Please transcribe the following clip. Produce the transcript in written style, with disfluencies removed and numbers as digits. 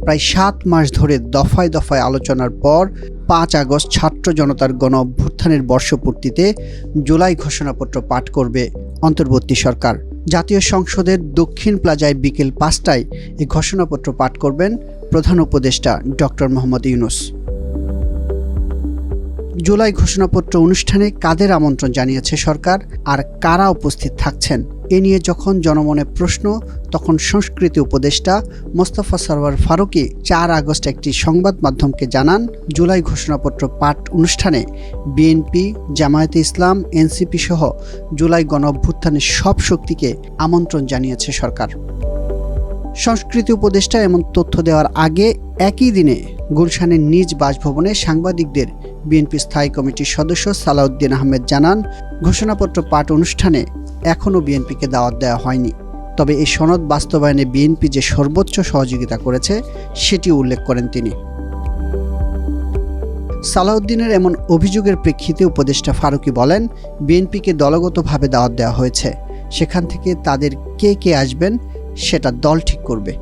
প্রায় 7 মাস ধরে দফায় দফায় আলোচনার পর 5 আগস্ট ছাত্র জনতার গণ অভ্যুত্থানের বর্ষপূর্তিতে জুলাই ঘোষণাপত্র পাঠ করবে অন্তর্বর্তী সরকার। জাতীয় সংসদের দক্ষিণ প্লাজায় বিকেল 5টায় এই ঘোষণাপত্র পাঠ করবেন প্রধান উপদেষ্টা ডক্টর মোহাম্মদ ইউনূস। জুলাই ঘোষণাপত্র অনুষ্ঠানে কাদের আমন্ত্রণ জানিয়েছে সরকার আর কারা উপস্থিত থাকছেন এ নিয়ে যখন জনমনে প্রশ্ন, তখন সংস্কৃতি উপদেষ্টা মোস্তফা সরওয়ার ফারুকী 4 আগস্ট একটি সংবাদ মাধ্যমকে জানান, জুলাই ঘোষণাপত্র পাঠ অনুষ্ঠানে বিএনপি, জামায়াতে ইসলাম, এনসিপি সহ জুলাই গণ অভ্যুত্থানের সব শক্তিকে আমন্ত্রণ জানিয়েছে সরকার। সংস্কৃতি উপদেষ্টা এমন তথ্য দেওয়ার আগে একই দিনে গুলশানের নিজ বাসভবনে সাংবাদিকদের বিএনপি স্থায়ী কমিটির সদস্য সালাউদ্দিন আহমেদ জানান, ঘোষণাপত্র পাঠ অনুষ্ঠানে এখনও বিএনপিকে দাওয়াত দেওয়া হয়নি। তবে এই সনদ বাস্তবায়নে বিএনপি যে সর্বোচ্চ সহযোগিতা করেছে সেটি উল্লেখ করেন তিনি। সালাউদ্দিনের এমন অভিযোগের প্রেক্ষিতে উপদেষ্টা ফারুকী বলেন, বিএনপিকে দলগতভাবে দাওয়াত দেওয়া হয়েছে, সেখান থেকে তাদের কে আসবেন সেটা দল ঠিক করবে।